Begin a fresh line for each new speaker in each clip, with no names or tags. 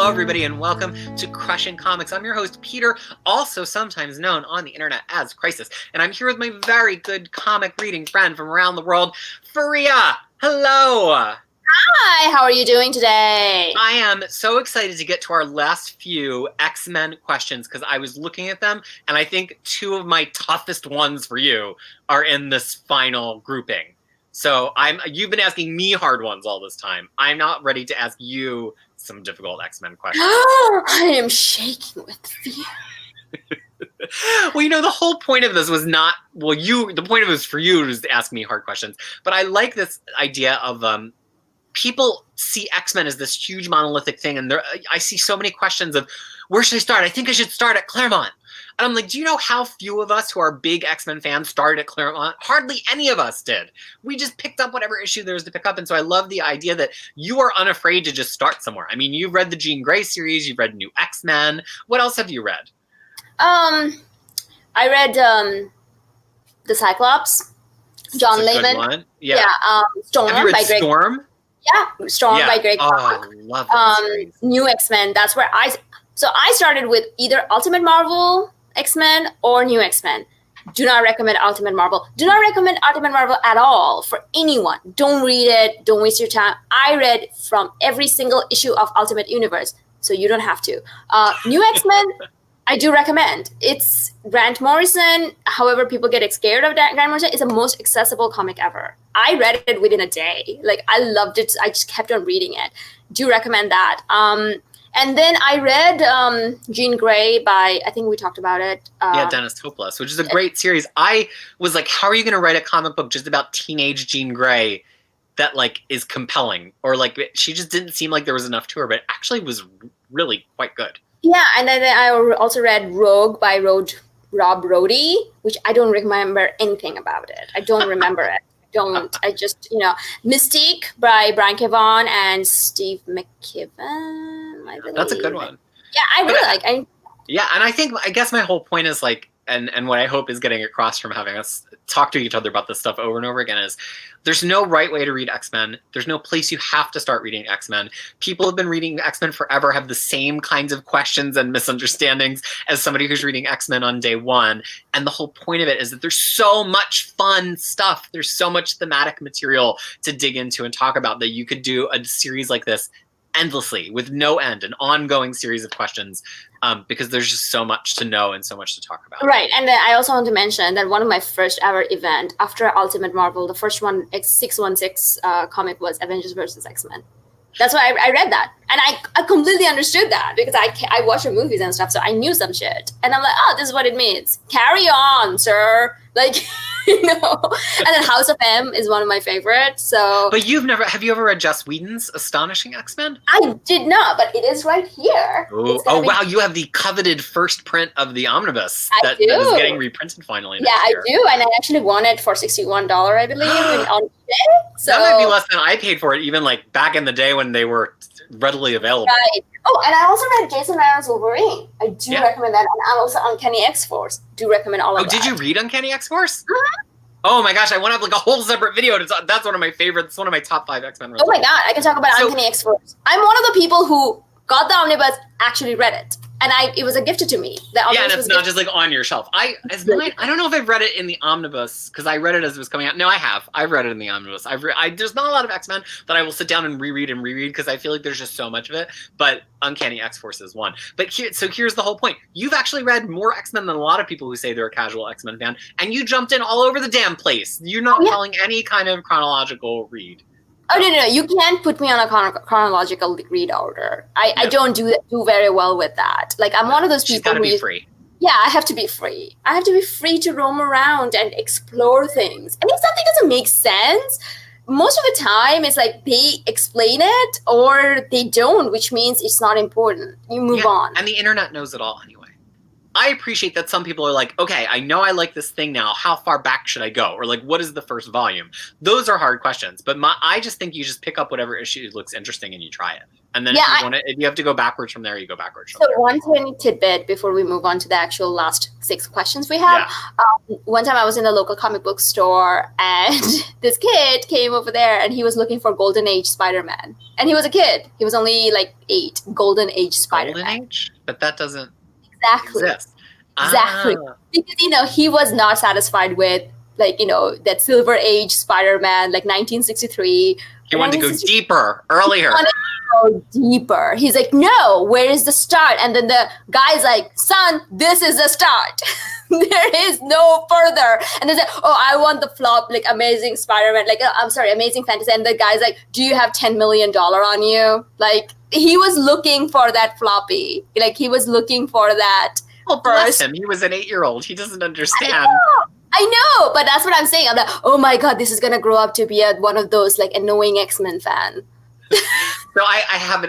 Hello, everybody, and welcome to Crushing Comics. I'm your host, Peter, also sometimes known on the internet as Crisis, and I'm here with my very good comic reading friend from around the world, Faria. Hello!
Hi, how are you doing today?
I am so excited to get to our last few X-Men questions because I was looking at them, and I think two of my toughest ones for you are in this final grouping. So you've been asking me hard ones all this time. I'm not ready to ask you some difficult X-Men questions.
I am shaking with fear.
Well, the whole point of this was not, the point of it was for you to ask me hard questions. But I like this idea of people see X-Men as this huge monolithic thing. And I see so many questions of, where should I start? I think I should start at Claremont. And I'm like, do you know how few of us who are big X-Men fans started at Claremont? Hardly any of us did. We just picked up whatever issue there was to pick up. And so I love the idea that you are unafraid to just start somewhere. I mean, you've read the Jean Grey series, you've read New X-Men. What else have you read?
I read The Cyclops, John Layman.
Yeah.
Storm
have you read
by Greg.
Storm?
Yeah, Storm by Greg.
Oh, I love that series.
New X-Men. That's where I started with either Ultimate Marvel X-Men or New X-Men. Do not recommend Ultimate Marvel. Do not recommend Ultimate Marvel at all for anyone. Don't read it. Don't waste your time. I read from every single issue of Ultimate Universe, so you don't have to. New X-Men, I do recommend. It's Grant Morrison. However, people get scared of that. Grant Morrison is the most accessible comic ever. I read it within a day. I loved it. I just kept on reading it. Do recommend that. And then I read Jean Grey by, I think we talked about it.
Dennis Toplas, which is a great series. I was like, how are you going to write a comic book just about teenage Jean Grey that is compelling? Or she just didn't seem like there was enough to her, but it actually was really quite good. Yeah,
and then I also read Rogue by Rob Brody, which I don't remember anything about it. I don't remember it. I just, Mystique by Brian Kevan and Steve McKibben, I believe.
That's a good one.
Yeah, I really like it.
Yeah, and I guess my whole point is and what I hope is getting across from having us talk to each other about this stuff over and over again is there's no right way to read X-Men. There's no place you have to start reading X-Men. People have been reading X-Men forever, have the same kinds of questions and misunderstandings as somebody who's reading X-Men on day one. And the whole point of it is that there's so much fun stuff. There's so much thematic material to dig into and talk about that you could do a series like this endlessly with no end, an ongoing series of questions, because there's just so much to know and so much to talk about.
Right, and then I also want to mention that one of my first ever event after Ultimate Marvel, the first one, X616 comic was Avengers vs. X-Men. That's why I read that, and I completely understood that because I watch the movies and stuff, so I knew some shit, and I'm like, oh, this is what it means. Carry on, sir. And then House of M is one of my favorites. So,
but have you ever read Joss Whedon's Astonishing X-Men?
I did not, but it is right here.
Oh wow, you have the coveted first print of the omnibus that is getting reprinted finally.
Yeah, I do, and I actually won it for $61, I believe, on eBay. So
that might be less than I paid for it, even back in the day when they were readily available.
Right. Oh, and I also read Jason Aaron's Wolverine. I do recommend that, and also Uncanny X-Force. Do recommend all of that.
Oh, did you read Uncanny X-Force? Oh my gosh, I want to have a whole separate video. That's one of my favorites. It's one of my top 5 X-Men.
Oh my god, I can talk about Uncanny X-Force. I'm one of the people who got the omnibus, actually read it. And it was gifted to me.
And it's not just on your shelf. I don't know if I've read it in the omnibus because I read it as it was coming out. No, I have. I've read it in the omnibus. There's not a lot of X-Men that I will sit down and reread because I feel like there's just so much of it. But Uncanny X-Force is one. But here's the whole point. You've actually read more X-Men than a lot of people who say they're a casual X-Men fan, and you jumped in all over the damn place. You're not following any kind of chronological read.
Oh, no. You can't put me on a chronological read order. I don't do very well with that. I'm one of those people.
She's got to be free.
Yeah, I have to be free. I have to be free to roam around and explore things. And if something doesn't make sense, most of the time it's they explain it or they don't, which means it's not important. You move on.
And the internet knows it all anyway. I appreciate that some people are like, okay, I know I like this thing now. How far back should I go? Or like, what is the first volume? Those are hard questions. But I just think you just pick up whatever issue looks interesting and you try it. And then if you have to go backwards from there, you go backwards from there.
So one tiny tidbit before we move on to the actual last 6 questions we have. Yeah. One time I was in a local comic book store and this kid came over there and he was looking for Golden Age Spider-Man. And he was a kid. He was only like 8. Golden Age Spider-Man.
Golden Age? But that doesn't
exactly
exist.
Exactly. Because, he was not satisfied with, like, that Silver Age Spider-Man, like 1963.
He wanted to go deeper, earlier.
He wanted to go deeper. He's like, no, where is the start? And then the guy's like, son, this is the start. There is no further. And they say, oh, I want the flop, like Amazing Spider-Man, like, Amazing Fantasy. And the guy's like, do you have $10 million on you? Like, he was looking for that floppy. Like, he was looking for that.
Well, bless him. He was an 8-year-old. He doesn't understand.
I know, but that's what I'm saying. I'm like, oh my God, this is going to grow up to be one of those like annoying X-Men fan.
So I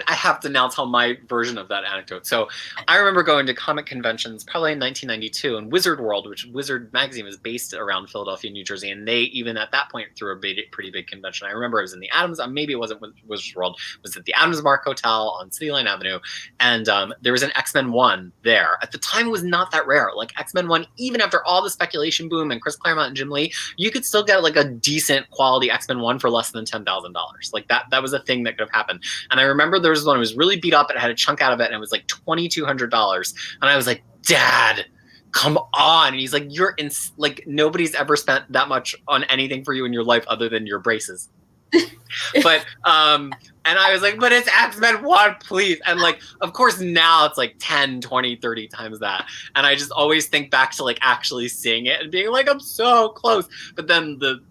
have to now tell my version of that anecdote. So I remember going to comic conventions probably in 1992, and Wizard World, which Wizard magazine was based around Philadelphia, New Jersey, and they even at that point threw a pretty big convention. I remember it was in the Adams, maybe it wasn't Wizard World, it was at the Adams Mark Hotel on City Line Avenue, and there was an X-Men 1 there. At the time, it was not that rare. Like X-Men 1, even after all the speculation boom and Chris Claremont and Jim Lee, you could still get like a decent quality X-Men 1 for less than $10,000. Like that was a thing that could have happened. And I remember there was one that was really beat up and it had a chunk out of it and it was like $2,200. And I was like, Dad, come on. And he's like, like nobody's ever spent that much on anything for you in your life other than your braces. But and I was like, but it's X-Men 1, please. And like, of course now it's like 10, 20, 30 times that. And I just always think back to like actually seeing it and being like, I'm so close. But then the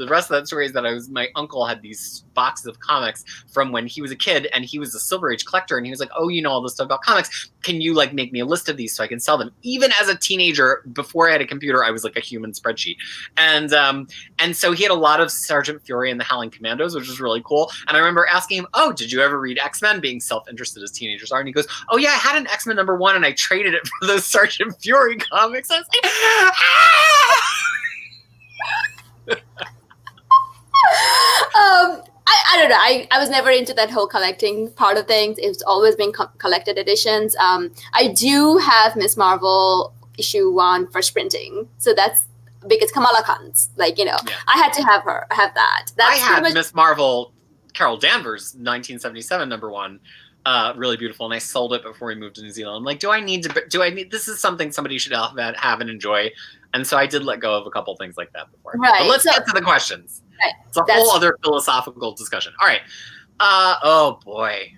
rest of that story is that my uncle had these boxes of comics from when he was a kid and he was a Silver Age collector. And he was like, oh, you know all this stuff about comics. Can you like make me a list of these so I can sell them? Even as a teenager, before I had a computer, I was like a human spreadsheet. And so he had a lot of Sergeant Fury and the Howling Commandos, which was really cool. And I remember asking him, oh, did you ever read X-Men? Being self-interested as teenagers are. And he goes, oh yeah, I had an X-Men #1 and I traded it for those Sergeant Fury comics. I was like,
I don't know. I was never into that whole collecting part of things. It's always been collected editions. I do have Miss Marvel issue 1 first printing. So that's because Kamala Khan's, like, I had to have her. I have that.
I had Miss Marvel Carol Danvers 1977 #1. Really beautiful, and I sold it before we moved to New Zealand. I'm like, do I need this is something somebody should have and enjoy. And so I did let go of a couple things like that before.
Right.
But let's get to the questions.
Right.
It's a whole other philosophical discussion. All right. Oh boy.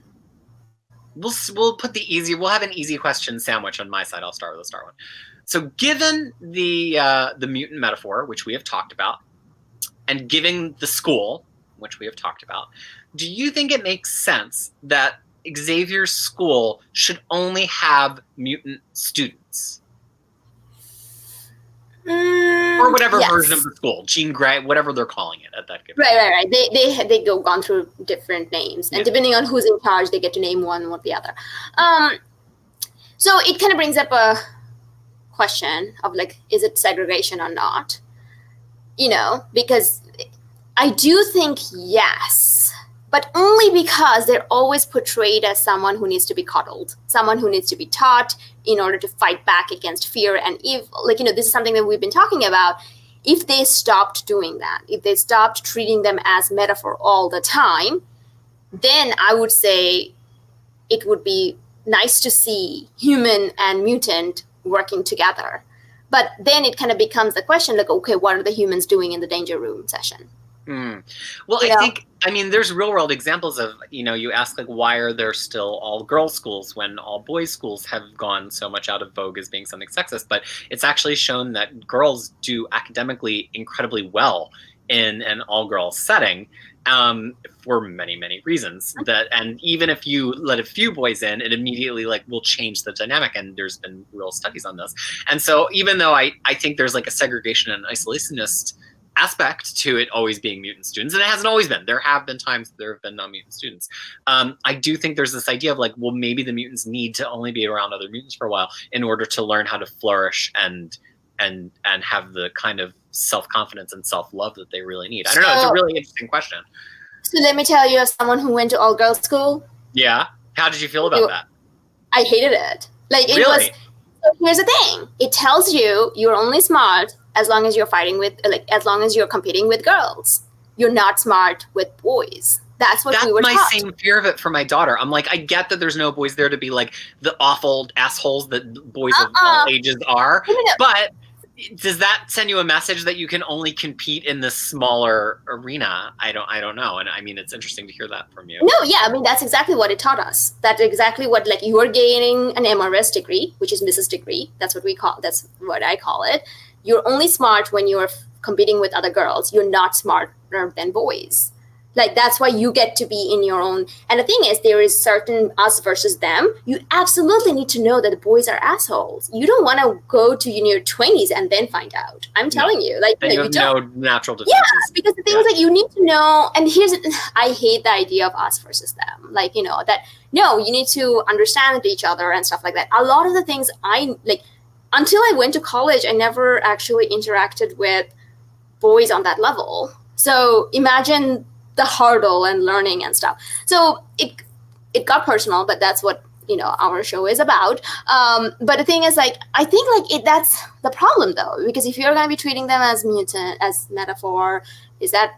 We'll put we'll have an easy question sandwich on my side. I'll start with a start one. So given the mutant metaphor, which we have talked about, and given the school, which we have talked about, do you think it makes sense that Xavier's school should only have mutant students? Or whatever version of the school, Jean Grey, whatever they're calling it at that given
Right. They go gone through different names, and depending on who's in charge, they get to name one or the other. So it kind of brings up a question of like, is it segregation or not? Because I do think yes, but only because they're always portrayed as someone who needs to be coddled, someone who needs to be taught in order to fight back against fear and evil. Like, this is something that we've been talking about. If they stopped doing that, if they stopped treating them as metaphor all the time, then I would say it would be nice to see human and mutant working together. But then it kind of becomes the question, like, okay, what are the humans doing in the danger room session?
Well, I mean, there's real world examples of, you ask like, why are there still all girls schools when all boys schools have gone so much out of vogue as being something sexist? But it's actually shown that girls do academically incredibly well in an all girls setting. For many, many reasons and even if you let a few boys in, it immediately like will change the dynamic. And there's been real studies on this. And so even though I think there's like a segregation and isolationist aspect to it always being mutant students, and it hasn't always been. There have been times there have been non-mutant students. I do think there's this idea of like, well, maybe the mutants need to only be around other mutants for a while in order to learn how to flourish and have the kind of self-confidence and self-love that they really need. I don't know. It's a really interesting question.
So let me tell you, as someone who went to all-girls school.
Yeah. How did you feel about that?
I hated it. Like, it
really?
was. So here's the thing. It tells you you're only smart as long as you're fighting with, like, as long as you're competing with girls. You're not smart with boys. That's what we were taught.
That's my same fear of it for my daughter. I'm like, I get that there's no boys there to be like the awful assholes that boys of all ages are, but does that send you a message that you can only compete in this smaller arena? I don't know. And I mean, it's interesting to hear that from you.
No, yeah, I mean, that's exactly what it taught us. That's exactly what, like, you're gaining an MRS degree, which is Mrs. degree. That's what I call it. You're only smart when you're competing with other girls. You're not smarter than boys. Like, that's why you get to be in your own. And the thing is, there is certain us versus them. You absolutely need to know that the boys are assholes. You don't want to go to your 20s and then find out. I'm telling you. Like,
you have no natural defenses.
Yeah, because the thing is, like, you need to know. And I hate the idea of us versus them. Like, you need to understand each other and stuff like that. A lot of the things until I went to college, I never actually interacted with boys on that level. So imagine the hurdle and learning and stuff. So it got personal, but that's what our show is about. But the thing is, like, I think that's the problem though, because if you're going to be treating them as mutant, as metaphor, is that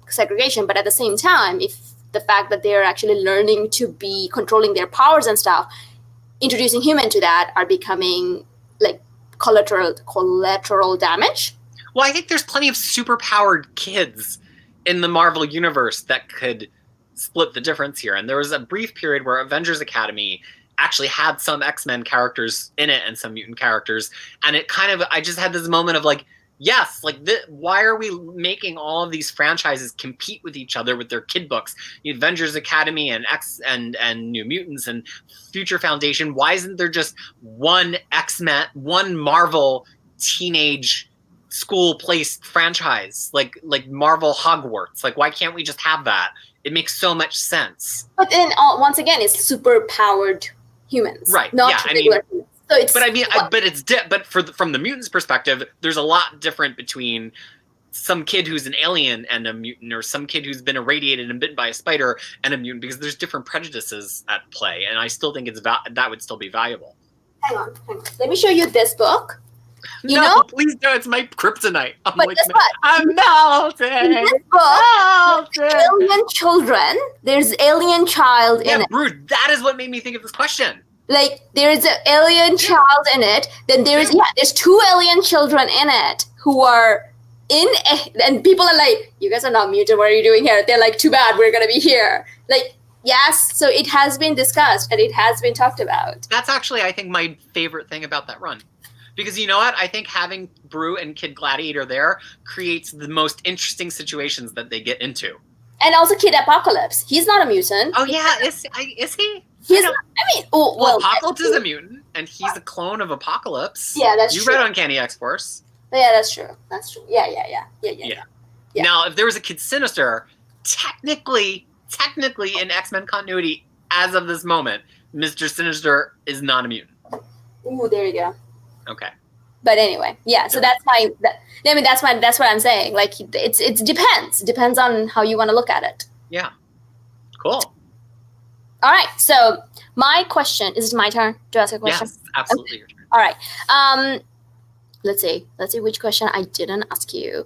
segregation? But at the same time, if the fact that they're actually learning to be controlling their powers and stuff, introducing human to that are becoming like collateral damage.
Well, I think there's plenty of superpowered kids in the Marvel universe that could split the difference here. And there was a brief period where Avengers Academy actually had some X-Men characters in it and some mutant characters. And it I just had this moment of like, yes, like why are we making all of these franchises compete with each other with their kid books? Avengers Academy and and New Mutants and Future Foundation. Why isn't there just one X-Men, one Marvel teenage school place franchise like Marvel Hogwarts? Like, why can't we just have that? It makes so much sense.
But then once again, it's super powered humans,
right?
Not
yeah,
humans. So it's. But I mean,
from the mutants' perspective, there's a lot different between some kid who's an alien and a mutant, or some kid who's been irradiated and bitten by a spider and a mutant, because there's different prejudices at play, and I still think that would still be valuable.
Hang on. Let me show you this book.
Please don't. It's my kryptonite.
I'm
melting.
In this book, alien children. There's alien child in it.
Bruce, that is what made me think of this question.
Like, there's an alien child in it. Then there's 2 alien children in it who are and people are like, you guys are not mutant. What are you doing here? They're like, too bad. We're gonna be here. Like, yes. So it has been discussed and it has been talked about.
That's actually, I think, my favorite thing about that run. Because you know what? I think having Brew and Kid Gladiator there creates the most interesting situations that they get into.
And also Kid Apocalypse. He's not a mutant.
Oh, yeah. Is he?
Well,
Apocalypse is a mutant, and he's a clone of Apocalypse.
Yeah, that's true.
You read Uncanny X-Force.
Yeah, that's true. Yeah.
Now, if there was a Kid Sinister, technically in X-Men continuity, as of this moment, Mr. Sinister is not a mutant.
Ooh, there you go.
Okay.
But anyway, yeah. So that's what I'm saying. Like, it depends on how you want to look at it.
Yeah. Cool.
All right. So my question is it my turn to ask a question?
Yes, absolutely.
Okay. Your turn. All right. Let's see which question I didn't ask you.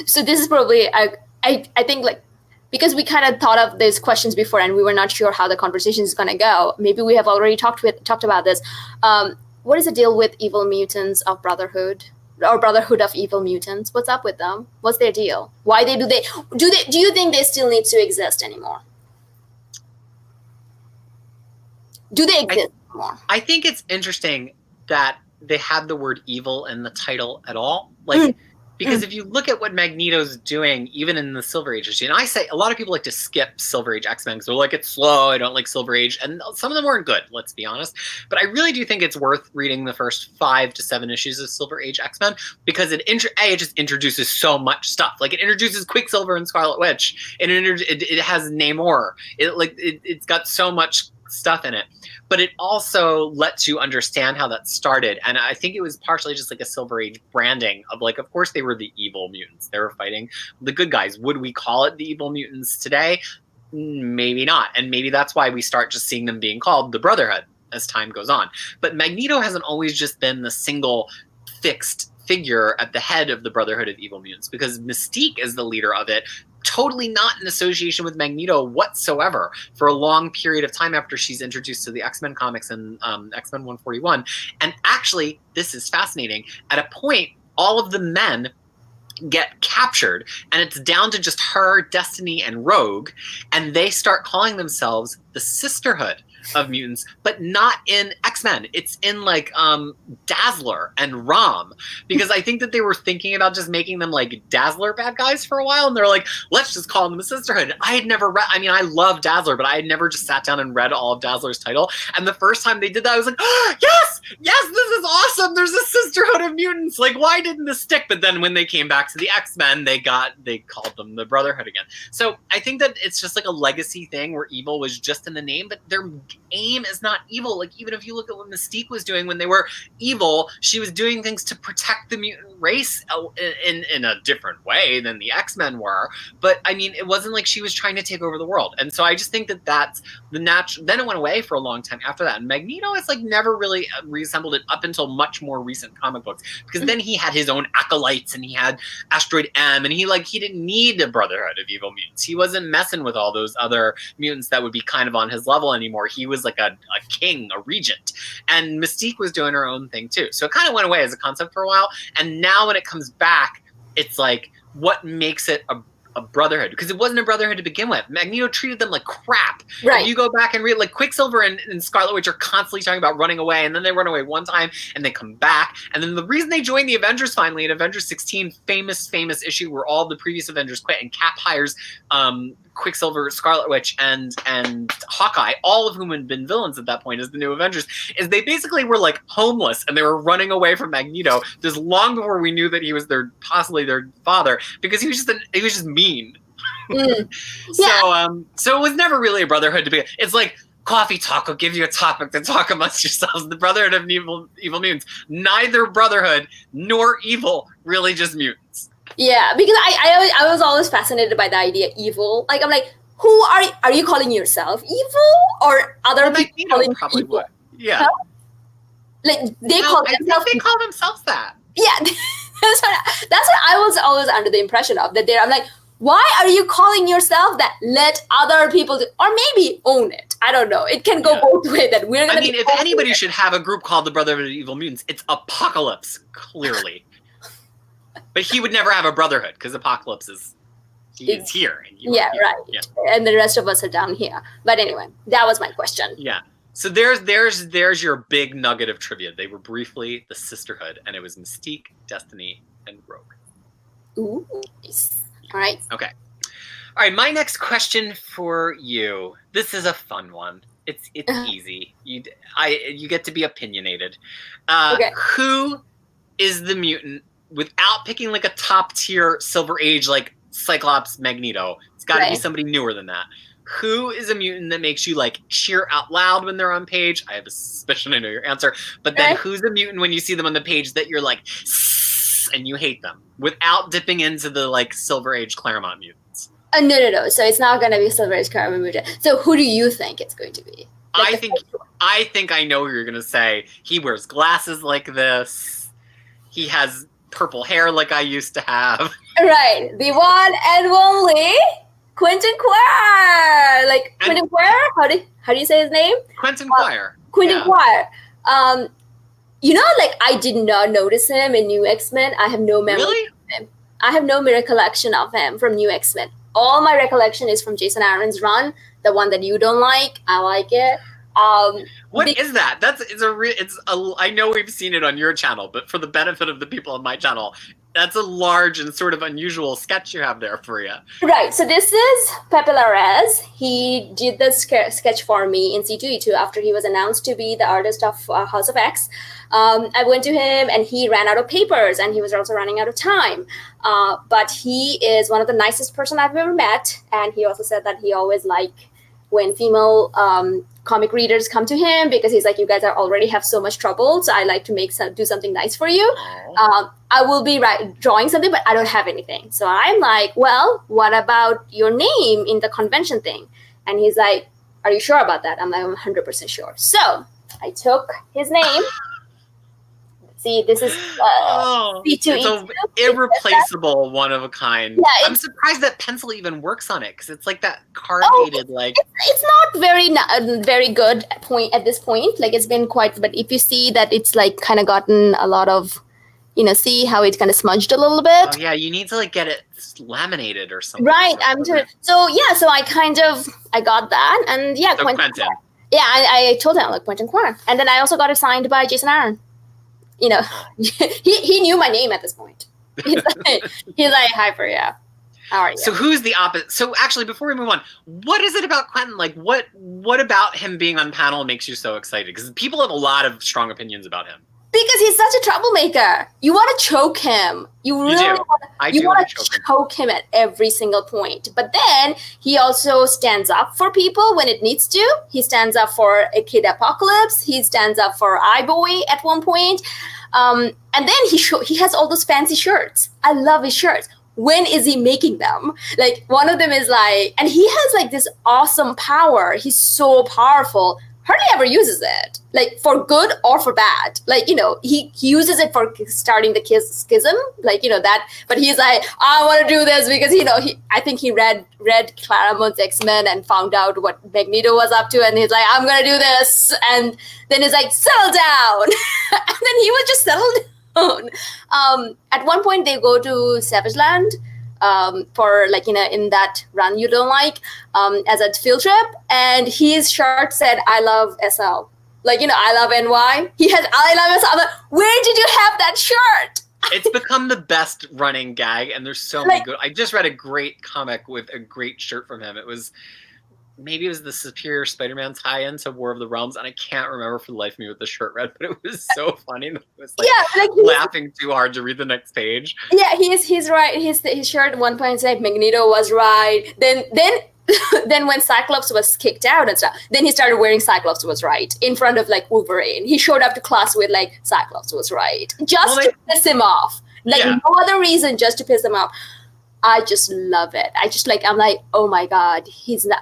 So this is probably I think, like, because we kind of thought of these questions before and we were not sure how the conversation is going to go. Maybe we have already talked about this. What is the deal with evil mutants of Brotherhood, or Brotherhood of Evil Mutants? What's up with them? What's their deal? Why do you think they still need to exist anymore? Do they exist anymore?
I think it's interesting that they had the word evil in the title at all. Like, Because if you look at what Magneto's doing, even in the Silver Age issue, and I say a lot of people like to skip Silver Age X-Men because they're like, it's slow, I don't like Silver Age, and some of them weren't good, let's be honest. But I really do think it's worth reading the first 5 to 7 issues of Silver Age X-Men because it just introduces so much stuff. Like, it introduces Quicksilver and Scarlet Witch, and it has Namor. It's got so much stuff in it, but it also lets you understand how that started. And I think it was partially just like a Silver Age branding of like, of course they were the evil mutants, they were fighting the good guys. Would we call it the evil mutants today? Maybe not. And maybe that's why we start just seeing them being called the Brotherhood as time goes on. But Magneto hasn't always just been the single fixed figure at the head of the Brotherhood of Evil Mutants, because Mystique is the leader of it, totally not in association with Magneto whatsoever for a long period of time after she's introduced to the X-Men comics in X-Men 141. And actually, this is fascinating, at a point, all of the men get captured, and it's down to just her, Destiny, and Rogue, and they start calling themselves the Sisterhood of Mutants, but not in X-Men. It's in like Dazzler and Rom, because I think that they were thinking about just making them like Dazzler bad guys for a while, and they're like, let's just call them the Sisterhood. I had never read, I mean, I love Dazzler, but I had never just sat down and read all of Dazzler's title, and the first time they did that, I was like, oh, yes, this is awesome, there's a Sisterhood of Mutants, like, why didn't this stick? But then when they came back to the X-Men, they called them the Brotherhood again. So I think that it's just like a legacy thing where evil was just in the name, but their aim is not evil. Like, even if you look at what Mystique was doing when they were evil, she was doing things to protect the mutant race in a different way than the X-Men were. But I mean, it wasn't like she was trying to take over the world. And so I just think that that's the natural. Then it went away for a long time after that. And Magneto has like never really reassembled it up until much more recent comic books, because then he had his own acolytes and he had Asteroid M, and he didn't need a Brotherhood of Evil Mutants. He wasn't messing with all those other mutants that would be kind of on his level anymore. He was like a king, a regent. And Mystique was doing her own thing too. So it kind of went away as a concept for a while. And now when it comes back, it's like, what makes it a brotherhood? Because it wasn't a brotherhood to begin with. Magneto treated them like crap.
Right.
If you go back and read, like, Quicksilver and Scarlet Witch are constantly talking about running away, and then they run away one time and they come back. And then the reason they joined the Avengers finally in Avengers 16, famous issue where all the previous Avengers quit and Cap hires Quicksilver, Scarlet Witch, and Hawkeye, all of whom had been villains at that point as the new Avengers, is they basically were like homeless and they were running away from Magneto just long before we knew that he was possibly their father, because he was just mean.
Yeah.
So it was never really a brotherhood to be. It's like coffee talk will give you a topic to talk amongst yourselves. The Brotherhood of Evil Mutants, neither brotherhood nor evil, really just mutants.
Yeah, because I was always fascinated by the idea evil. Like, I'm like, who are you calling yourself evil, or other people calling
probably
evil?
would. Yeah.
Huh? Like they call themselves.
They call themselves that.
Yeah, that's what I was always under the impression of. That I'm like, why are you calling yourself that? Let other people do, or maybe own it. I don't know. It can go both ways. That we're gonna. I
mean, if anybody should have a group called the Brotherhood of Evil Mutants, it's Apocalypse, clearly. But he would never have a brotherhood because Apocalypse is here. And
right. Yeah. And the rest of us are down here. But anyway, that was my question.
Yeah. So there's your big nugget of trivia. They were briefly the Sisterhood, and it was Mystique, Destiny, and Rogue.
Ooh, nice. All right.
Okay. All right. My next question for you. This is a fun one. It's easy. You get to be opinionated.
Okay.
Who is the mutant? Without picking like a top tier Silver Age like Cyclops, Magneto, it's got to be somebody newer than that. Who is a mutant that makes you like cheer out loud when they're on page? I have a suspicion I know your answer, but then who's a mutant when you see them on the page that you're like, and you hate them without dipping into the like Silver Age Claremont mutants?
No. So it's not going to be Silver Age Claremont mutant. So who do you think it's going to be? Like
I think I know who you're going to say. He wears glasses like this. He has purple hair like I used to have.
Right. The one and only Quentin Quire. Like, Quentin Quire? How do you say his name?
Quentin Quire.
Quentin Quire. Like, I did not notice him in New X-Men. I have no memory of him. I have no recollection of him from New X-Men. All my recollection is from Jason Aaron's run, the one that you don't like. I like it.
What is that? I know we've seen it on your channel, but for the benefit of the people on my channel, that's a large and sort of unusual sketch you have there for you.
Right. So this is Pepe Larraz. He did the sketch for me in C2E2 after he was announced to be the artist of House of X. I went to him and he ran out of papers and he was also running out of time. But he is one of the nicest person I've ever met. And he also said that he always liked when female comic readers come to him because he's like, you guys already have so much trouble, so I like to do something nice for you. I will be drawing something, but I don't have anything. So I'm like, well, what about your name in the convention thing? And he's like, are you sure about that? I'm like, I'm 100% sure. So I took his name. See, this is C2E2.
It's an irreplaceable, one of a kind.
Yeah,
I'm surprised that pencil even works on it because it's like that corrugated,
It's not very good at this point. Like it's been quite, but if you see that it's like kind of gotten a lot of, see how it kind of smudged a little bit.
Oh yeah, you need to like get it laminated or something.
Right. So I got that and yeah.
So Quentin.
Yeah, I told him like Quentin Quire, and then I also got it signed by Jason Aaron. He knew my name at this point. He's like, hi, Priya. How are you?
So who's the opposite? So actually, before we move on, what is it about Quentin? Like, what about him being on panel makes you so excited? Because people have a lot of strong opinions about him.
Because he's such a troublemaker. You want to choke him. You want to choke him at every single point. But then he also stands up for people when it needs to. He stands up for a Kid Apocalypse. He stands up for iBoy at one point. And then he has all those fancy shirts. I love his shirts. When is he making them? Like one of them is like, and he has like this awesome power. He's so powerful. Hardly ever uses it, like for good or for bad. Like, he uses it for starting the schism, like, that. But he's like, I want to do this because, I think he read Claramont's X-Men and found out what Magneto was up to. And he's like, I'm going to do this. And then he's like, settle down. And then he would just settle down. At one point, they go to Savage Land. For like, in that run you don't like, as a field trip. And his shirt said, I love SL. Like, I love NY. He has, I love SL. I'm like, where did you have that shirt?
It's become the best running gag. And there's so many good. I just read a great comic with a great shirt from him. Maybe it was the Superior Spider-Man tie-in to War of the Realms, and I can't remember for the life of me what the shirt read, but it was so funny. It was laughing too hard to read the next page.
Yeah, he's right. His shirt at one point said Magneto was right. Then when Cyclops was kicked out and stuff, then he started wearing Cyclops was right in front of like Wolverine. He showed up to class with like Cyclops was right, to piss him off. No other reason, just to piss him off. I just love it. I'm like, oh my God,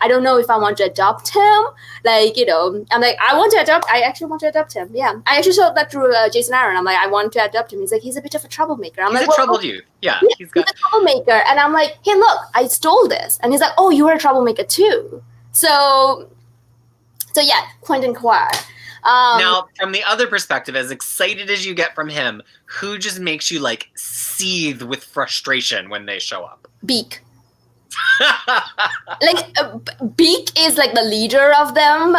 I don't know if I want to adopt him. Like, I'm like, I actually want to adopt him. Yeah. I actually showed that through Jason Aaron. I'm like, I want to adopt him. He's like, he's a bit of a troublemaker.
He's a troubled youth. Yeah.
He's a troublemaker. And I'm like, hey, look, I stole this. And he's like, oh, you were a troublemaker too. So yeah, Quentin Quire.
Now, from the other perspective, as excited as you get from him, who just makes you like seethe with frustration when they show up?
Beak. Beak is like the leader of them.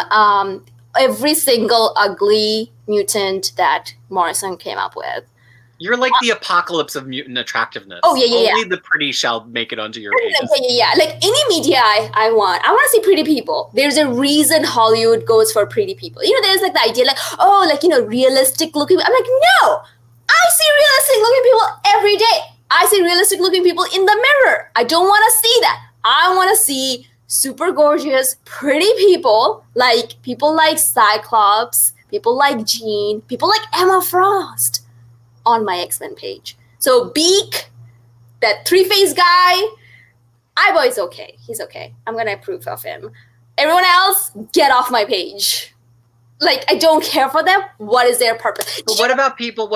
Every single ugly mutant that Morrison came up with.
You're like the apocalypse of mutant attractiveness.
Oh, yeah.
Only the pretty shall make it onto your page.
Yeah. Like any media I want to see pretty people. There's a reason Hollywood goes for pretty people. There's like the idea like, realistic looking. I'm like, no, I see realistic looking people every day. I see realistic looking people in the mirror. I don't want to see that. I want to see super gorgeous, pretty people like Cyclops, people like Jean, people like Emma Frost. On my X-Men page. So Beak, that three-faced guy, iBoy's okay. He's okay. I'm going to approve of him. Everyone else, get off my page. Like, I don't care for them. What is their purpose?
But what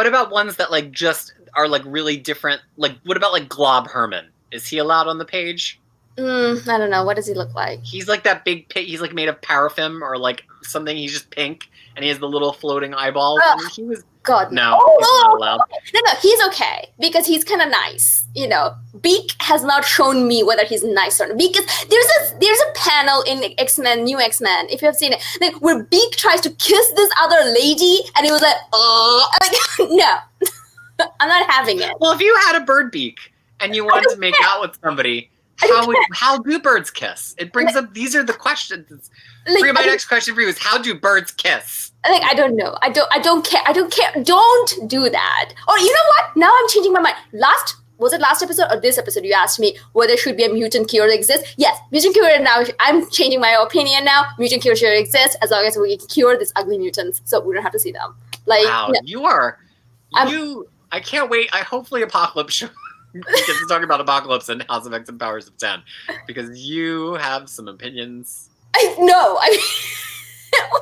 about ones that like just are like really different? Like, what about like Glob Herman? Is he allowed on the page?
I don't know. What does he look like?
He's like that big pig. He's like made of paraffin or like something. He's just pink, and he has the little floating eyeballs. I mean, he was
God,
no, he's not allowed.
No, he's okay because he's kind of nice. You know, Beak has not shown me whether he's nice or not. Because there's a panel in X-Men, New X-Men, if you have seen it, like where Beak tries to kiss this other lady, and he was like, like no, I'm not having it.
Well, if you had a bird beak and you wanted to make out with somebody, how do birds kiss? It brings up, these are the questions.
Like,
My next question for you is, how do birds kiss?
Like, I don't know. I don't care. Don't do that. Or you know what? Now I'm changing my mind. Was it last episode or this episode? You asked me whether there should be a mutant cure that exists. Yes, mutant cure now. I'm changing my opinion now. Mutant cure should exist as long as we can cure these ugly mutants, so we don't have to see them. Like,
wow, no. I can't wait. Hopefully Apocalypse gets to talk about Apocalypse and House of X and Powers of 10, because you have some opinions.
I know.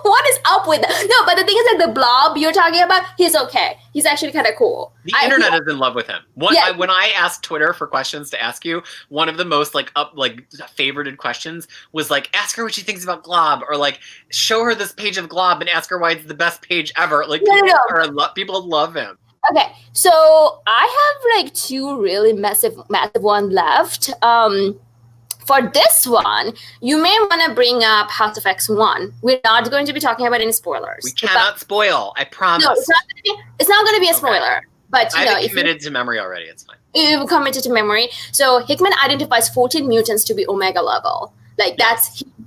What is up with that? No, but the thing is that the Blob you're talking about, he's okay. He's actually kind of cool.
The internet is in love with him. When I asked Twitter for questions to ask you, one of the most favorited questions was like, ask her what she thinks about Glob, or like show her this page of Glob and ask her why it's the best page ever. Like people love him.
Okay, so I have like two really massive one left. For this one, you may want to bring up House of X 1. We're not going to be talking about any spoilers.
We cannot spoil. I promise.
No, it's not going to be a spoiler. But
I have committed to memory already. It's fine.
You've committed to memory. So Hickman identifies 14 mutants to be Omega level. Like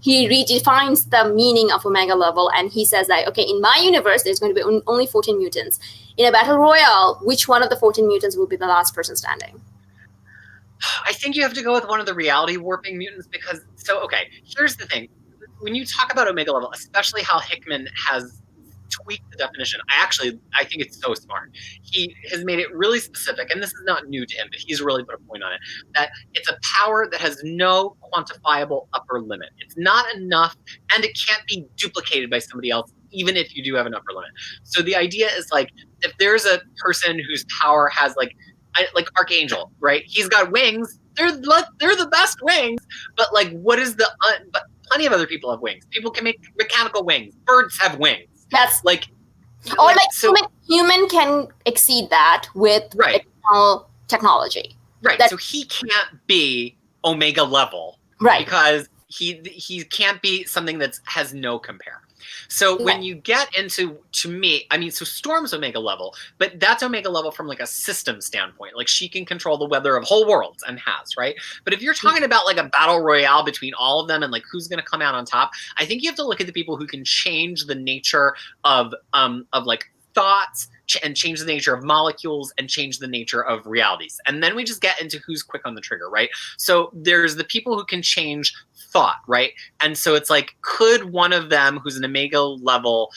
he redefines the meaning of Omega level, and he says that, okay, in my universe, there's going to be only 14 mutants. In a battle royale, which one of the 14 mutants will be the last person standing?
I think you have to go with one of the reality warping mutants because, here's the thing. When you talk about Omega level, especially how Hickman has tweaked the definition, I think it's so smart. He has made it really specific, and this is not new to him, but he's really put a point on it, that it's a power that has no quantifiable upper limit. It's not enough, and it can't be duplicated by somebody else, even if you do have an upper limit. So the idea is, like, if there's a person whose power has, like Archangel, right? He's got wings. They're the best wings. But like, what is but plenty of other people have wings. People can make mechanical wings. Birds have wings. That's like,
human can exceed that with additional technology.
Right. So he can't be Omega level.
Right.
Because he can't be something that has no compare. So when you get into, so Storm's Omega level, but that's Omega level from like a system standpoint. Like she can control the weather of whole worlds and has, right? But if you're talking about like a battle royale between all of them and like who's going to come out on top, I think you have to look at the people who can change the nature of like thoughts and change the nature of molecules and change the nature of realities. And then we just get into who's quick on the trigger, right? So there's the people who can change thought, right? And so it's like, could one of them who's an Omega level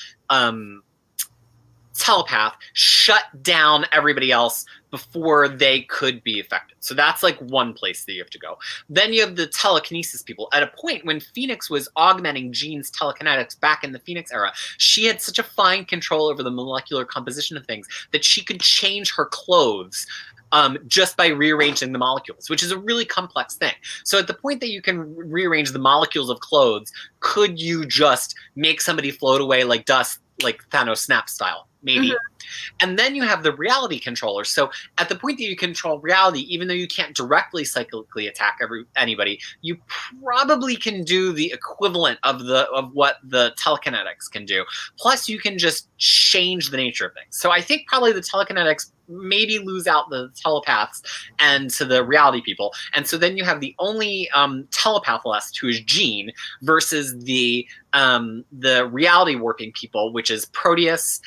telepath shut down everybody else before they could be affected? So that's like one place that you have to go. Then you have the telekinesis people. At a point when Phoenix was augmenting Jean's telekinetics back in the Phoenix era, she had such a fine control over the molecular composition of things that she could change her clothes just by rearranging the molecules, which is a really complex thing. So at the point that you can rearrange the molecules of clothes, could you just make somebody float away like dust, like Thanos snap style? Maybe. And then you have the reality controller. So at the point that you control reality, even though you can't directly cyclically attack anybody, you probably can do the equivalent of what the telekinetics can do. Plus, you can just change the nature of things. So I think probably the telekinetics maybe lose out the telepaths and to the reality people. And so then you have the only telepath left, who is Jean, versus the reality warping people, which is Proteus,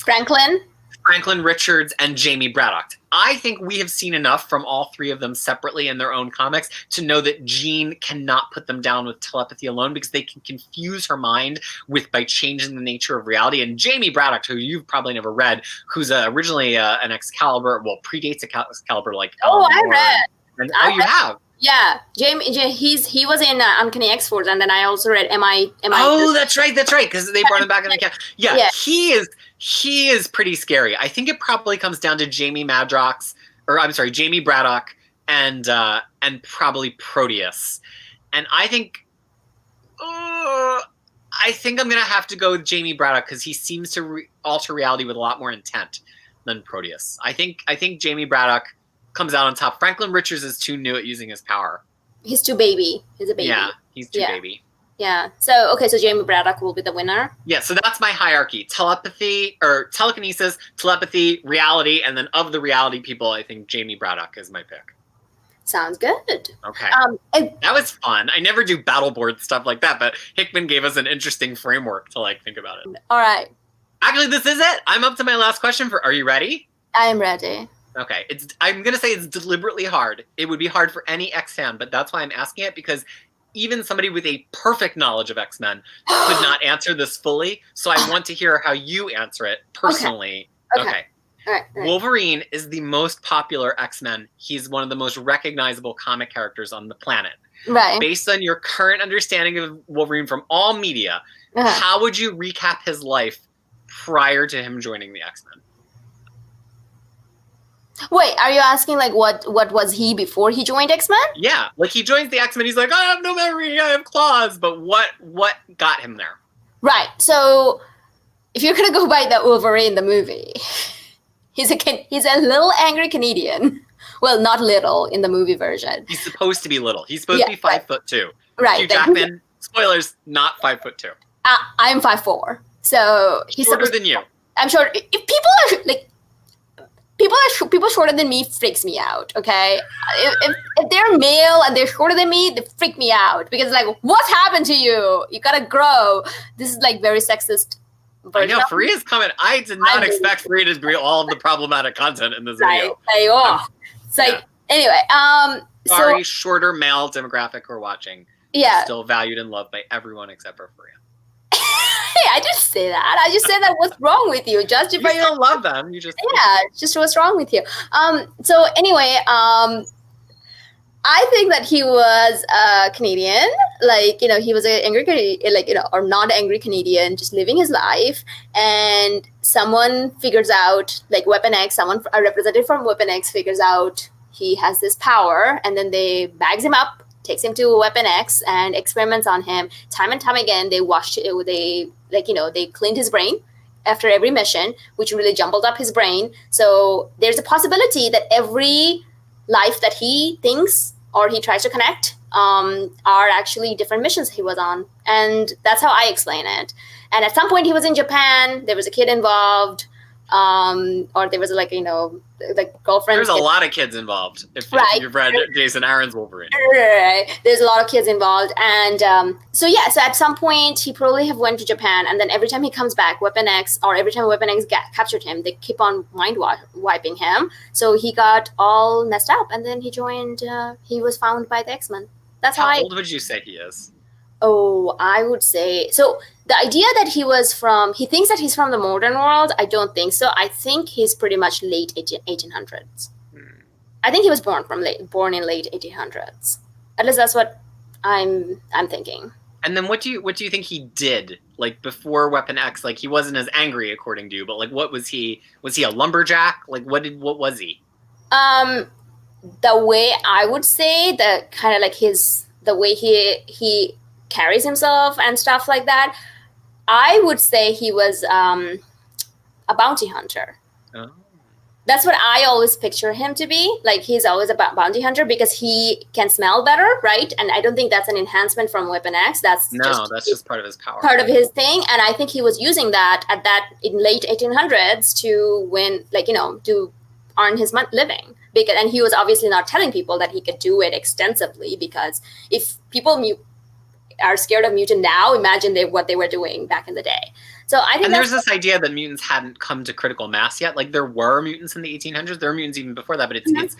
Franklin Richards, and Jamie Braddock. I think we have seen enough from all three of them separately in their own comics to know that Jean cannot put them down with telepathy alone, because they can confuse her mind by changing the nature of reality. And Jamie Braddock, who you've probably never read, who's originally an Excalibur, predates Excalibur, like
I read.
And, you have.
Yeah, Jamie. He was in Uncanny X-Force, and then I also read Am I?
Oh, that's right, because they brought him back in the camp. Yeah, he is pretty scary. I think it probably comes down to Jamie Braddock and and probably Proteus. And I think I'm gonna have to go with Jamie Braddock because he seems to alter reality with a lot more intent than Proteus. I think Jamie Braddock comes out on top. Franklin Richards is too new at using his power.
He's too baby. He's a baby.
Yeah, he's too baby.
Yeah. So so Jamie Braddock will be the winner.
Yeah. So that's my hierarchy: telepathy or telekinesis, telepathy, reality, and then of the reality people, I think Jamie Braddock is my pick.
Sounds good.
Okay. That was fun. I never do battle board stuff like that, but Hickman gave us an interesting framework to think about it.
All right.
Actually, this is it. I'm up to my last question. Are you ready?
I am ready.
Okay. I'm gonna say it's deliberately hard. It would be hard for any X fan, but that's why I'm asking it, because even somebody with a perfect knowledge of X-Men could not answer this fully. So I want to hear how you answer it personally. Okay.
All right.
Wolverine is the most popular X-Men. He's one of the most recognizable comic characters on the planet.
Right.
Based on your current understanding of Wolverine from all media, how would you recap his life prior to him joining the X-Men?
Wait, are you asking what was he before he joined X-Men?
Yeah, he joins the X-Men. He's like, I have no memory. I have claws. But what got him there?
Right. So if you're gonna go by the Wolverine the movie. He's a little angry Canadian. Well, not little in the movie version.
He's supposed to be little. He's supposed to be 5'2".
Right.
Hugh Jackman, spoilers, not 5'2".
I'm 5'4". So he's
shorter than you.
I'm sure if people are people shorter than me freaks me out. Okay, if they're male and they're shorter than me, they freak me out because what's happened to you? You gotta grow. This is very sexist.
I know, Faria's coming. I did not expect Faria to be all of the problematic content in this video.
Anyway,
sorry, shorter male demographic we're watching.
Yeah.
Still valued and loved by everyone except for Faria.
Hey, I didn't say that. I just said that what's wrong with you. Justify
you still love them. You just
just what's wrong with you. So anyway, I think that he was Canadian, he was an angry Canadian, or not angry Canadian, just living his life. And someone figures out, Weapon X, a representative from Weapon X figures out he has this power, and then they bags him up, takes him to Weapon X, and experiments on him. Time and time again, they they cleaned his brain after every mission, which really jumbled up his brain. So there's a possibility that every life that he thinks or he tries to connect are actually different missions he was on. And that's how I explain it. And at some point he was in Japan, there was a kid involved, or there was girlfriend.
There's a lot of kids involved if you've read Jason Aaron's Wolverine.
There's a lot of kids involved. And so at some point he probably have went to Japan, and then every time he comes back, Weapon X, or every time Weapon X captured him, they keep on mind wiping him. So he got all messed up, and then he joined, he was found by the X-Men. That's
how old would you say he is?
Oh, I would say, so the idea that he thinks that he's from the modern world, I don't think so. I think he's pretty much late 1800s. I think he was born in late 1800s. At least that's what I'm thinking.
And then what do you think he did before Weapon X? he wasn't as angry according to you, but what was he? Was he a lumberjack? What was he?
The way I would say that kind of the way he carries himself and stuff like that, I would say he was a bounty hunter. Oh. That's what I always picture him to be. He's always a bounty hunter because he can smell better, right? And I don't think that's an enhancement from Weapon X. That's just part of his power. Part of his thing. And I think he was using that in late 1800s to win, to earn his living. And he was obviously not telling people that he could do it extensively, because if people are scared of mutant now, imagine what they were doing back in the day. So I think,
and there's this idea that mutants hadn't come to critical mass yet. There were mutants in the 1800s. There were mutants even before that. But it's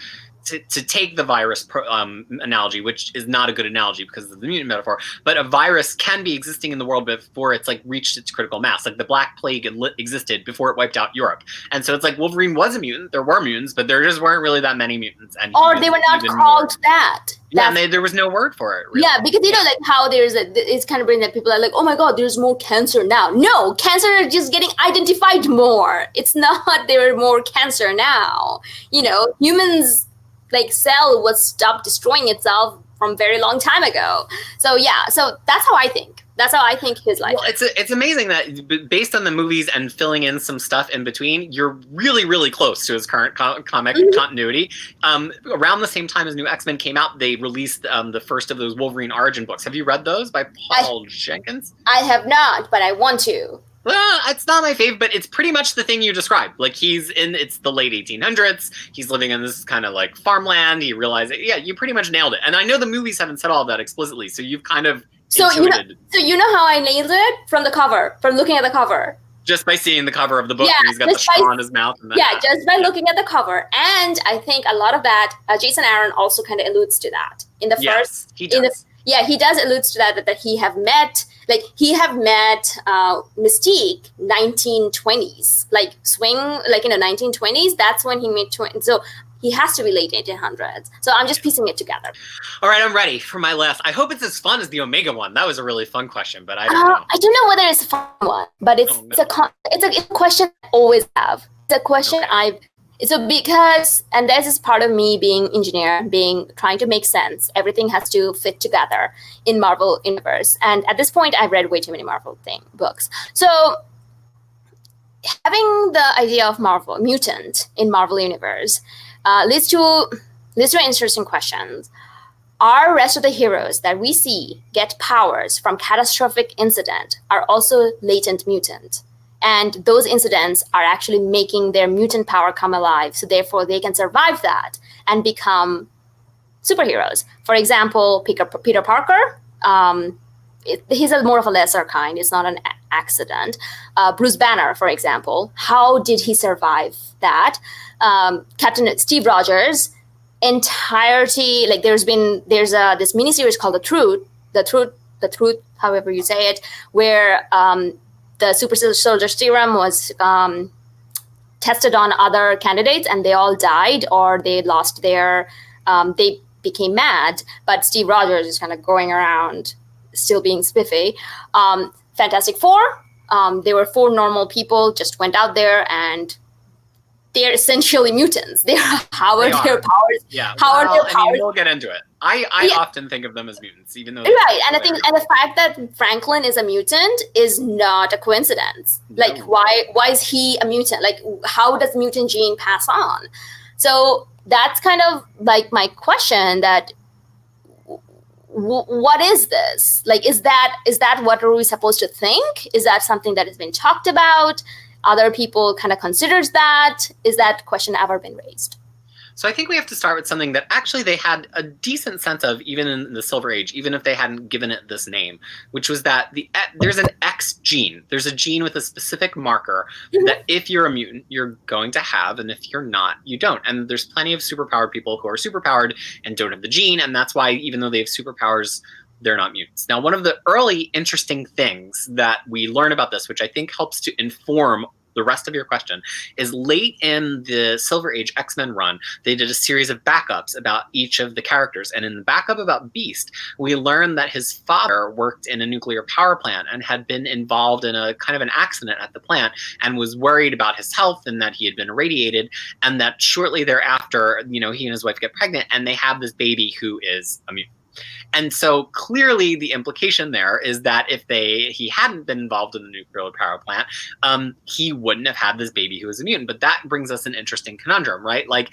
to take the virus analogy, which is not a good analogy because of the mutant metaphor. But a virus can be existing in the world before it's reached its critical mass. The Black Plague existed before it wiped out Europe. And so it's Wolverine was a mutant. There were mutants, but there just weren't really that many mutants. And
or they were not called that.
Yeah, and there was no word for it. Really.
Yeah, because how it's kind of bringing that people are oh my God, there's more cancer now. No, cancer is just getting identified more. It's not there are more cancer now. Humans like cell was stopped destroying itself from very long time ago. So yeah, so that's how I think. That's how I think his life.
Well, it's amazing that based on the movies and filling in some stuff in between, you're really, really close to his current comic continuity. Around the same time as New X-Men came out, they released the first of those Wolverine origin books. Have you read those by Paul Jenkins?
I have not, but I want to.
Well, it's not my fave, but it's pretty much the thing you described. Like it's the late 1800s. He's living in this kind of like farmland. He realized, you pretty much nailed it. And I know the movies haven't said all of that explicitly, so you've kind of intuited.
You know how I nailed it? From the cover, from looking at the cover.
Just by seeing the cover of the book, where he's got the straw in his mouth. And
just by looking at the cover. And I think a lot of that, Jason Aaron also kind of alludes to that. In the first,
he does.
He does alludes to that he have met Mystique 1920s, like swing, like in the 1920s. That's when he met. So he has to be late 1800s. So I'm just piecing it together.
All right, I'm ready for my last. I hope it's as fun as the Omega one. That was a really fun question, but I don't know.
I don't know whether it's a fun one, but it's a question I always have. It's a question and this is part of me being engineer, trying to make sense. Everything has to fit together in Marvel universe. And at this point, I've read way too many Marvel books. So having the idea of mutant in Marvel universe leads to interesting questions. Are rest of the heroes that we see get powers from catastrophic incident are also latent mutant? And those incidents are actually making their mutant power come alive. So therefore, they can survive that and become superheroes. For example, Peter Parker, he's more of a lesser kind. It's not an accident. Bruce Banner, for example, how did he survive that? Captain Steve Rogers, entirety, like there's this miniseries called The Truth, however you say it, where the super soldier serum was tested on other candidates and they all died or they lost they became mad, but Steve Rogers is kind of going around still being spiffy. Fantastic Four, they were 4 normal people, just went out there and they're essentially mutants. How are their powers?
Yeah.
How are their powers?
We'll get into it. I often think of them as mutants, even though
and I think the fact that Franklin is a mutant is not a coincidence. No. Like why is he a mutant? Like how does mutant gene pass on? So that's kind of like my question. That what is this? Like is that what are we supposed to think? Is that something that has been talked about? Other people kind of considers that. Is that question ever been raised?
So I think we have to start with something that actually they had a decent sense of even in the Silver Age, even if they hadn't given it this name, which was that there's an X gene. There's a gene with a specific marker that if you're a mutant, you're going to have, and if you're not, you don't. And there's plenty of superpowered people who are superpowered and don't have the gene, and that's why even though they have superpowers, they're not mutants. Now, one of the early interesting things that we learn about this, which I think helps to inform the rest of your question, is late in the Silver Age X-Men run, they did a series of backups about each of the characters. And in the backup about Beast, we learned that his father worked in a nuclear power plant and had been involved in a kind of an accident at the plant and was worried about his health and that he had been irradiated, and that shortly thereafter, he and his wife get pregnant and they have this baby who is a mutant. And so clearly the implication there is that if he hadn't been involved in the nuclear power plant, he wouldn't have had this baby who was a mutant. But that brings us an interesting conundrum, right? Like,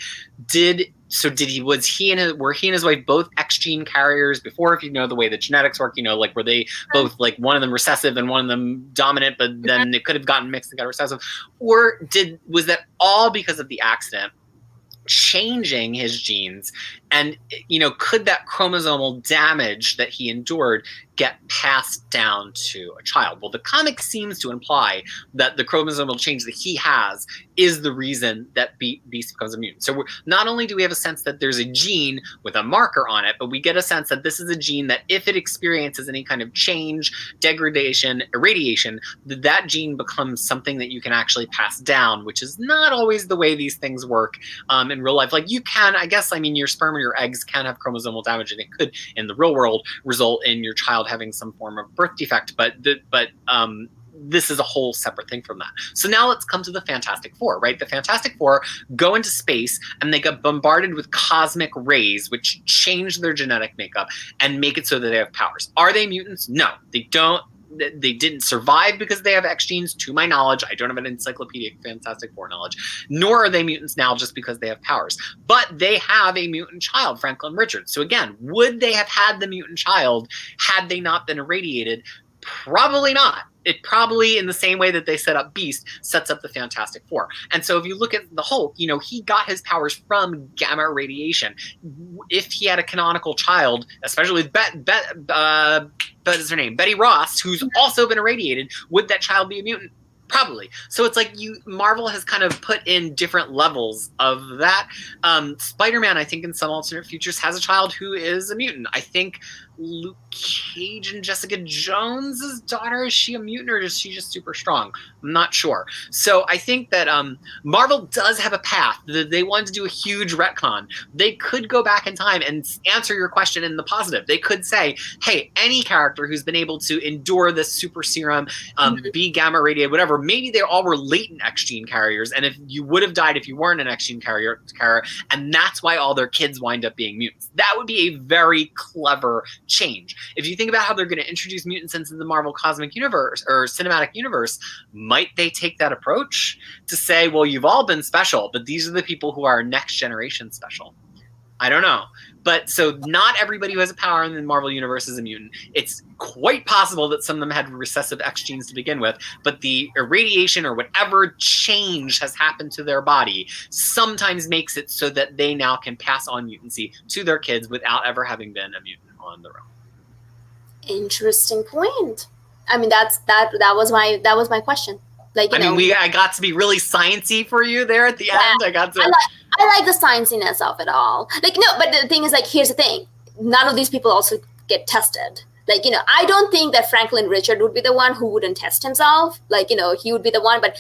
were he and his wife both X gene carriers before? If you know the way the genetics work, like were they both like one of them recessive and one of them dominant, but then it could have gotten mixed and got recessive? Or was that all because of the accident changing his genes? And, could that chromosomal damage that he endured get passed down to a child? Well, the comic seems to imply that the chromosomal change that he has is the reason that Beast becomes a mutant. So not only do we have a sense that there's a gene with a marker on it, but we get a sense that this is a gene that if it experiences any kind of change, degradation, irradiation, that gene becomes something that you can actually pass down, which is not always the way these things work in real life. Like you can, your sperm or your eggs can have chromosomal damage, and it could, in the real world, result in your child having some form of birth defect. But this is a whole separate thing from that. So now let's come to the Fantastic Four, right? The Fantastic Four go into space and they get bombarded with cosmic rays, which change their genetic makeup and make it so that they have powers. Are they mutants? No, they don't. They didn't survive because they have X genes, to my knowledge. I don't have an encyclopedic Fantastic Four knowledge, nor are they mutants now just because they have powers. But they have a mutant child, Franklin Richards. So again, would they have had the mutant child had they not been irradiated? Probably not. It probably, in the same way that they set up Beast, sets up the Fantastic Four. And so if you look at the Hulk, you know, he got his powers from gamma radiation. If he had a canonical child, especially with what is her name? Betty Ross, who's also been irradiated, would that child be a mutant? Probably. So it's like Marvel has kind of put in different levels of that. Spider-Man, I think in some alternate futures, has a child who is a mutant. I think Luke Cage and Jessica Jones's daughter, is she a mutant or is she just super strong? I'm not sure. So I think that Marvel does have a path. They wanted to do a huge retcon. They could go back in time and answer your question in the positive. They could say, hey, any character who's been able to endure this super serum, be gamma radiated, whatever, maybe they all were latent X gene carriers, and if you would have died if you weren't an X gene carrier, and that's why all their kids wind up being mutants. That would be a very clever change. If you think about how they're going to introduce mutants into the Marvel Cosmic Universe or Cinematic Universe, might they take that approach to say, well, you've all been special, but these are the people who are next generation special? I don't know. But so not everybody who has a power in the Marvel Universe is a mutant. It's quite possible that some of them had recessive X genes to begin with, but the irradiation or whatever change has happened to their body sometimes makes it so that they now can pass on mutancy to their kids without ever having been a mutant on their own.
Interesting point. I mean, that was my question. Like,
I got to be really sciencey for you there at the end.
I like the scienciness of it all. Like, no, but the thing is, like, here's the thing. None of these people also get tested. Like, I don't think that Franklin Richard would be the one who wouldn't test himself. Like, he would be the one, but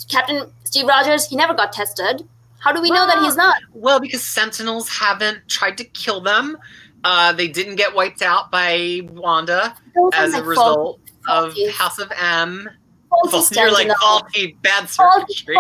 Captain Steve Rogers, he never got tested. How do we know that he's not?
Well, because Sentinels haven't tried to kill them. They didn't get wiped out by Wanda as a result of House of M. You're like faulty, bad surgery.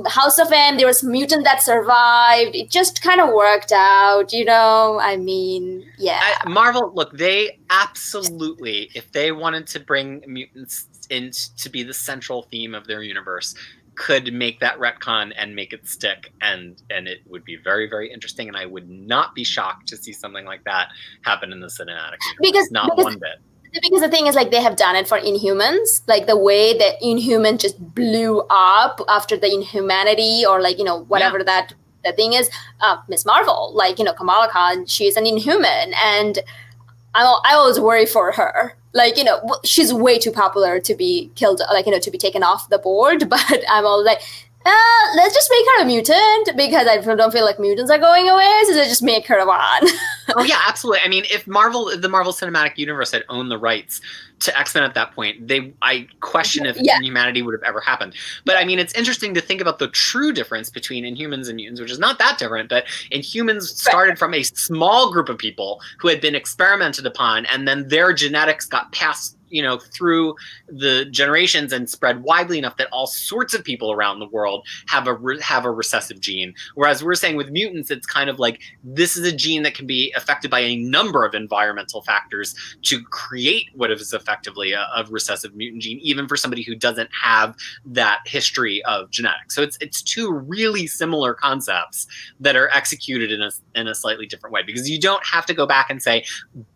House of M, there was mutant that survived. It just kind of worked out, I mean, yeah.
Marvel, look, they absolutely, if they wanted to bring mutants in to be the central theme of their universe, could make that retcon and make it stick, and it would be very, very interesting, and I would not be shocked to see something like that happen in the cinematic universe. Not one bit.
Because the thing is, like, they have done it for Inhumans, like the way that Inhuman just blew up after the Inhumanity, or like, whatever that thing is. Miss Marvel, like, Kamala Khan, she's an Inhuman, and I always worry for her. Like, she's way too popular to be killed, like, to be taken off the board, but I'm always like, let's just make her a mutant, because I don't feel like mutants are going away, so let's just make her one.
Oh yeah, absolutely. I mean, if the Marvel Cinematic Universe had owned the rights to X-Men at that point, I question if Inhumanity would have ever happened. But I mean, it's interesting to think about the true difference between Inhumans and mutants, which is not that different, but Inhumans started from a small group of people who had been experimented upon, and then their genetics got passed through the generations and spread widely enough that all sorts of people around the world have a recessive gene. Whereas we're saying with mutants, it's kind of like, this is a gene that can be affected by a number of environmental factors to create what is effectively a recessive mutant gene, even for somebody who doesn't have that history of genetics. So it's two really similar concepts that are executed in a slightly different way, because you don't have to go back and say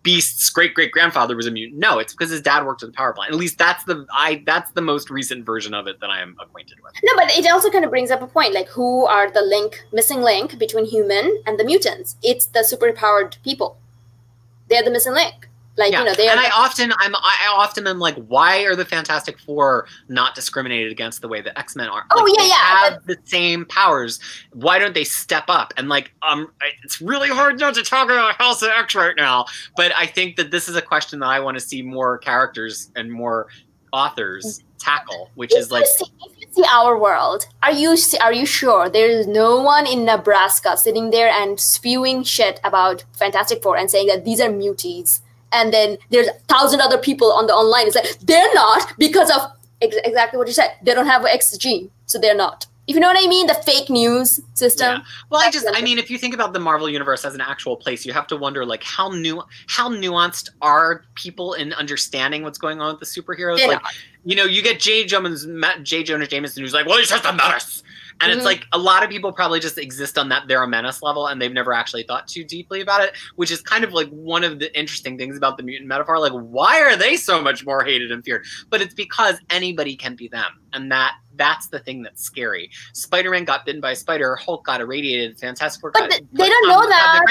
Beast's great-great-grandfather was a mutant. No, it's because his dad worked at the power plant. At least that's the most recent version of it that I am acquainted with.
No, but it also kind of brings up a point, like, who are the missing link between human and the mutants? It's the superpowered people. They're the missing link. Like, they are. And I often am like, why are the Fantastic Four not discriminated against the way that X-Men are? They have the same powers. Why don't they step up? And like, it's really hard not to talk about House of X right now, but I think that this is a question that I want to see more characters and more authors tackle, which is like, if you see our world, are you sure there is no one in Nebraska sitting there and spewing shit about Fantastic Four and saying that these are muties? and then there's 1,000 other people on the online. It's like, they're not because of exactly what you said. They don't have an X gene, so they're not. If you know what I mean, the fake news system.
Yeah. Well, I mean, if you think about the Marvel Universe as an actual place, you have to wonder, like, how nuanced are people in understanding what's going on with the superheroes?
They're
like,
not.
you know, you get J. Jonah Jameson, who's like, well, he's just a menace. And it's like a lot of people probably just exist on that they're a menace level, and they've never actually thought too deeply about it, which is kind of like one of the interesting things about the mutant metaphor. Like, why are they so much more hated and feared? But it's because anybody can be them. And that's the thing that's scary. Spider-Man got bitten by a spider, Hulk got irradiated, Fantastic Four got...
They don't know that.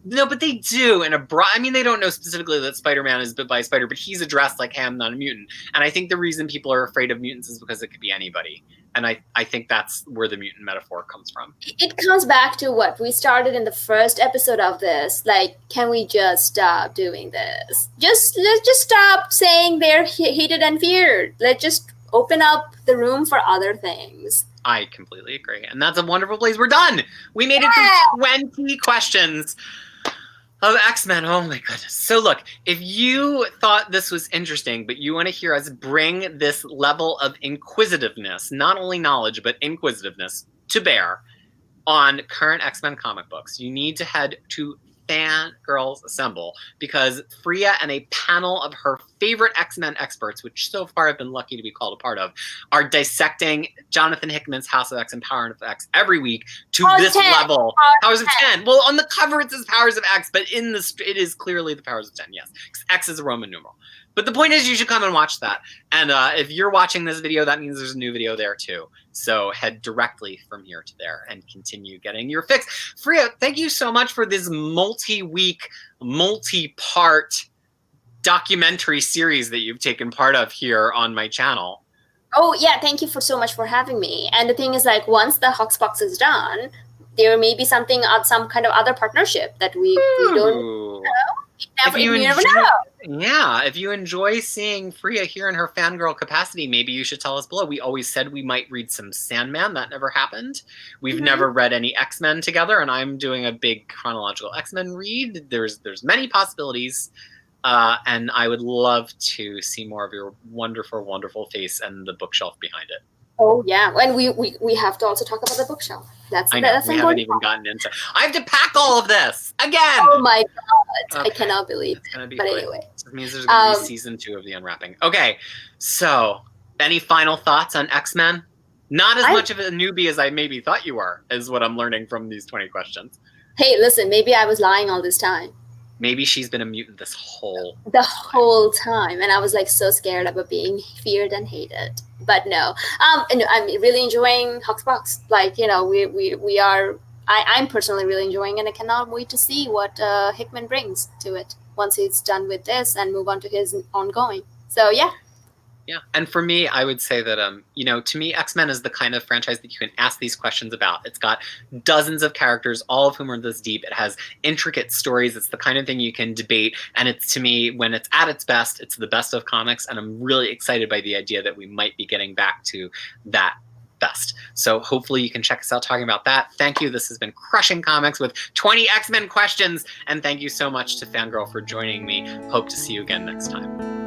No, but they do in a broad... I mean, they don't know specifically that Spider-Man is bit by a spider, but he's addressed like, hey, I'm not a mutant. And I think the reason people are afraid of mutants is because it could be anybody. And I think that's where the mutant metaphor comes from.
It comes back to what we started in the first episode of this. Like, can we just stop doing this? Let's just stop saying they're hated and feared. Let's just open up the room for other things.
I completely agree. And that's a wonderful place. We're done. We made it through 20 questions of X-Men. Oh my goodness. So look, if you thought this was interesting, but you want to hear us bring this level of inquisitiveness, not only knowledge, but inquisitiveness to bear on current X-Men comic books, you need to head to Fangirls Assemble, because Freya and a panel of her favorite X-Men experts, which so far I've been lucky to be called a part of, are dissecting Jonathan Hickman's House of X and Power of X every week to this level. Powers of 10. Well, on the cover it says Powers of X, but in the it is clearly the Powers of 10, yes. X is a Roman numeral. But the point is, you should come and watch that. And if you're watching this video, that means there's a new video there too. So head directly from here to there and continue getting your fix. Freya, thank you so much for this multi-week, multi-part documentary series that you've taken part of here on my channel.
Oh, yeah. Thank you so much for having me. And the thing is, like, once the Hoxbox is done, there may be something, some kind of other partnership that we don't know. You never know.
Yeah, if you enjoy seeing Freya here in her fangirl capacity, maybe you should tell us below. We always said we might read some Sandman. That never happened. We've never read any X-Men together, and I'm doing a big chronological X-Men read. There's many possibilities, and I would love to see more of your wonderful, wonderful face and the bookshelf behind it.
Oh, yeah. And we have to also talk about the bookshelf. That's
we haven't even gotten into. I have to pack all of this again.
Oh my god! Okay. I cannot believe it.
But
fun. Anyway,
it means there's going to be season 2 of the unwrapping. Okay, so any final thoughts on X-Men? Not as much of a newbie as I maybe thought you were, is what I'm learning from these 20 questions.
Hey, listen, maybe I was lying all this time.
Maybe she's been a mutant this whole
time, and I was like so scared about being feared and hated. But no, and I'm really enjoying Hoxbox. Like, you know, we are. I'm personally really enjoying it, and I cannot wait to see what Hickman brings to it once he's done with this and move on to his ongoing. So yeah.
Yeah, and for me, I would say that, you know, to me, X-Men is the kind of franchise that you can ask these questions about. It's got dozens of characters, all of whom are this deep. It has intricate stories. It's the kind of thing you can debate. And it's, to me, when it's at its best, it's the best of comics. And I'm really excited by the idea that we might be getting back to that best. So hopefully you can check us out talking about that. Thank you. This has been Crushing Comics with 20 X-Men questions. And thank you so much to Fangirl for joining me. Hope to see you again next time.